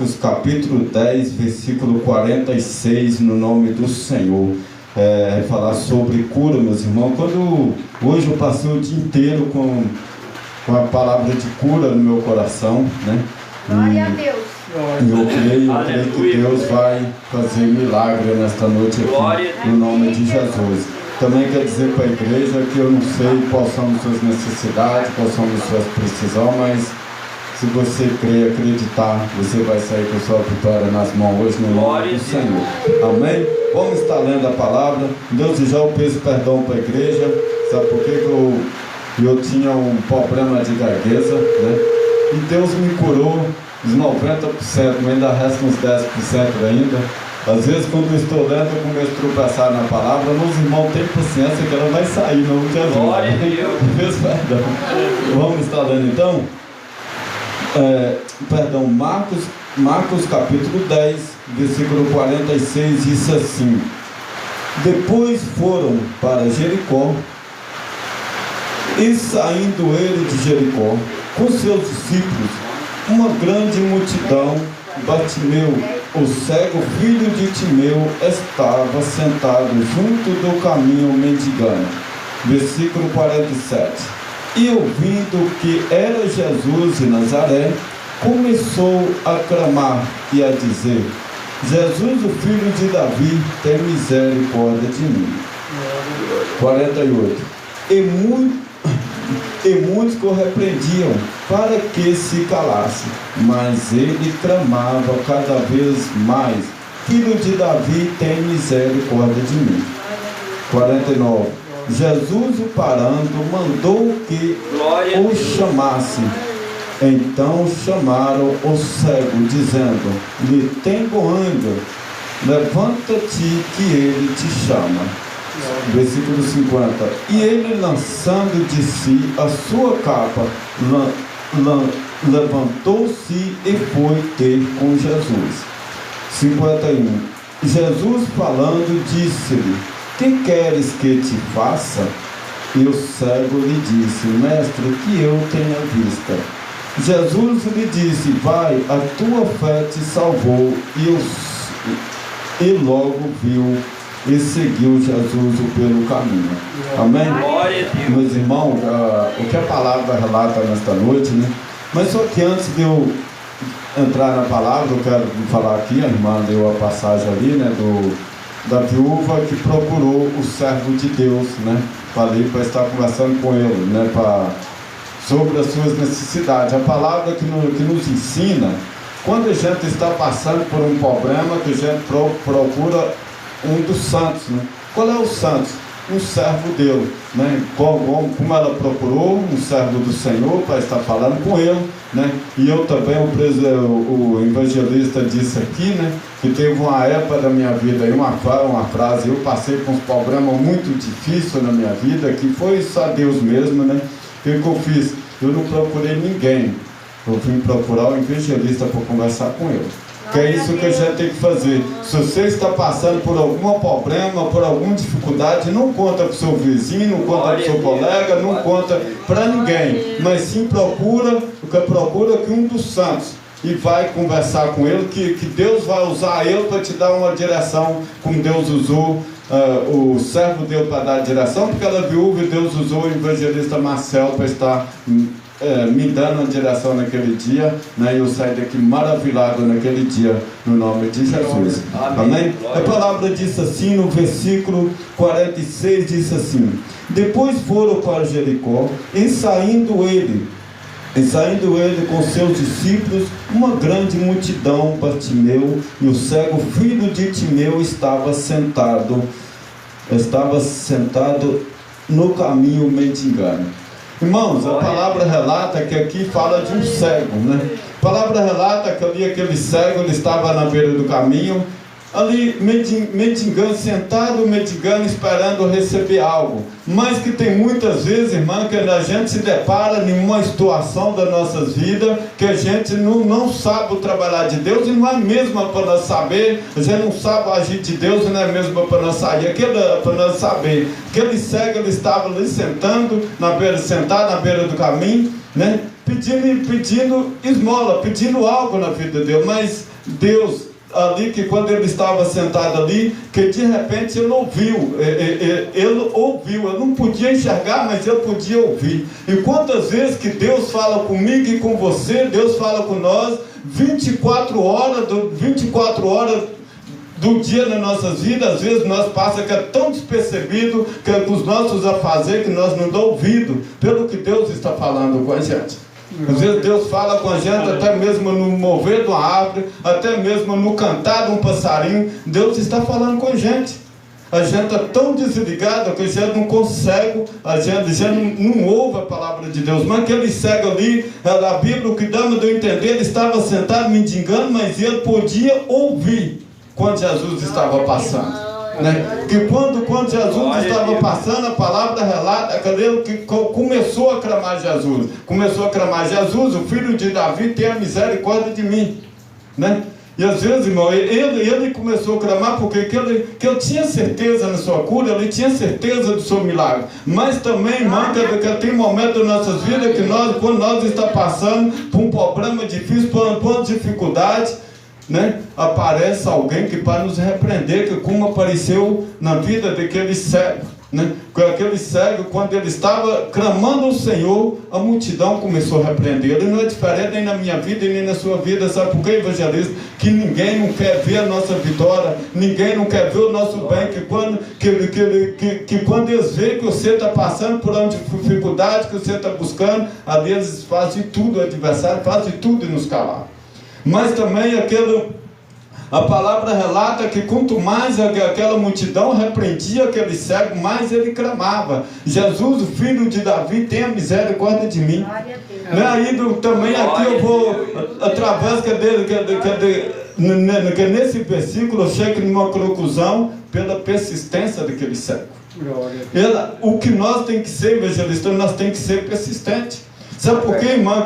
Marcos capítulo 10, versículo 46, no nome do Senhor. Falar sobre cura, meus irmãos. Hoje eu passei o dia inteiro com a palavra de cura no meu coração, né? Glória a Deus. E eu creio que Deus vai fazer milagre nesta noite aqui, no nome de Jesus. Também quer dizer para a igreja que eu não sei quais são as suas necessidades, quais são as suas precisões, mas se você crer, acreditar, você vai sair com a sua vitória nas mãos hoje, no nome do Senhor. Amém? Vamos estar lendo a palavra. Deus, já eu peço perdão para a igreja. Sabe por quê? Que eu tinha um problema de gagueza, né? E Deus me curou os 90%, mas ainda resta uns 10% ainda. Às vezes, quando eu estou lendo, eu começo a tropeçar na palavra. Meus irmãos, tem paciência que ela vai sair, não te ajuda. Glória a Deus. Peço perdão. Vamos estar lendo então? Marcos capítulo 10, versículo 46, diz assim: depois foram para Jericó, e saindo ele de Jericó, com seus discípulos, uma grande multidão, Bartimeu, o cego filho de Timeu, estava sentado junto do caminho mendigando. Versículo 47. E ouvindo que era Jesus de Nazaré, começou a clamar e a dizer: Jesus, o filho de Davi, tem misericórdia de mim. 48. E muitos o repreendiam para que se calasse, mas ele clamava cada vez mais: Filho de Davi, tem misericórdia de mim. 49. Jesus, o parando, mandou que o chamasse. Então chamaram o cego, dizendo: lhe tenho ânimo, levanta-te que ele te chama. Versículo 50. E ele, lançando de si a sua capa, levantou-se e foi ter com Jesus. 51. Jesus, falando, disse-lhe: que queres que te faça? E o cego lhe disse: mestre, que eu tenha vista. Jesus lhe disse: vai, a tua fé te salvou. E logo viu e seguiu Jesus pelo caminho. Amém? Meus irmãos, o que a palavra relata nesta noite, né? Mas só que antes de eu entrar na palavra, eu quero falar aqui, a irmã deu a passagem ali, né, da viúva que procurou o servo de Deus, né? Falei para estar conversando com ele, né? Sobre as suas necessidades. A palavra que nos ensina, quando a gente está passando por um problema, que a gente procura um dos santos, né? Qual é o santo? Um servo Deus, né? Como ela procurou um servo do Senhor para estar falando com ele, né? E eu também, o evangelista disse aqui, né, que teve uma época da minha vida, uma frase, eu passei por uns problemas muito difíceis na minha vida, que foi só Deus mesmo, né? O que eu fiz? Eu não procurei ninguém, eu vim procurar o evangelista para conversar com ele. Que é isso que a gente tem que fazer. Se você está passando por algum problema, por alguma dificuldade, não conta para o seu vizinho, não conta para o seu colega, não conta para ninguém, mas sim procura que um dos santos, e vai conversar com ele, que Deus vai usar ele para te dar uma direção, como Deus usou o servo Deus para dar a direção, porque ela viúva, e Deus usou o evangelista Marcel para estar me dando a direção naquele dia, né? Eu saí daqui maravilhado naquele dia, no nome de Jesus. Amém? A palavra diz assim, no versículo 46, diz assim: depois foram para Jericó, e saindo ele com seus discípulos, uma grande multidão, Bartimeu, e o cego filho de Timeu estava sentado no caminho mendigando. Irmãos, a palavra relata que aqui fala de um cego, né? A palavra relata que ali aquele cego, ele estava na beira do caminho, ali mendigando, sentado mendigando, esperando receber algo. Mas que tem muitas vezes, irmã, que a gente se depara em uma situação da nossas vidas que a gente não sabe o trabalhar de Deus, e não é mesmo para nós saber, a gente não sabe agir de Deus, e não é mesmo para nós sair, para nós saber. Aquele cego, ele estava ali sentado na beira do caminho, né? pedindo esmola, pedindo algo na vida dele, mas Deus, ali, que quando ele estava sentado ali, que de repente ele ouviu, ele não podia enxergar, mas ele podia ouvir. E quantas vezes que Deus fala comigo e com você, Deus fala com nós, 24 horas do dia nas nossas vidas, às vezes nós passa que é tão despercebido, que é com os nossos afazeres, que nós não damos ouvido, pelo que Deus está falando com a gente. Às vezes Deus fala com a gente, até mesmo no mover de uma árvore, até mesmo no cantar de um passarinho, Deus está falando com a gente. A gente está tão desligado que a gente não consegue, a gente não ouve a palavra de Deus. Mas aquele cego ali, a Bíblia, o que dá de eu entender, ele estava sentado mendigando, mas ele podia ouvir quando Jesus estava passando, né? Que quando Jesus estava passando, a palavra relata que começou a clamar Jesus, o filho de Davi, tenha misericórdia de mim, né? E às vezes, irmão, ele começou a clamar porque que ele tinha certeza na sua cura, ele tinha certeza do seu milagre. Mas também, irmão, que tem momentos nas nossas vidas que quando nós estamos passando por um problema difícil, por uma dificuldade, né, aparece alguém que para nos repreender, que como apareceu na vida daquele cego, né? Aquele cego, quando ele estava clamando ao Senhor, a multidão começou a repreender. Ele não é diferente nem na minha vida e nem na sua vida. Sabe por que, evangelista? Que ninguém não quer ver a nossa vitória, ninguém não quer ver o nosso bem, que quando eles veem que você está passando por uma dificuldade, que você está buscando, às vezes fazem tudo, o adversário faz de tudo e nos calar. Mas também a palavra relata que quanto mais aquela multidão repreendia aquele cego, mais ele clamava: Jesus, o filho de Davi, tenha misericórdia de mim. Aí também aqui eu vou, através que nesse versículo eu chego numa conclusão pela persistência daquele cego. O que nós tem que ser, evangelista, nós tem que ser persistente. Sabe por quê, irmão?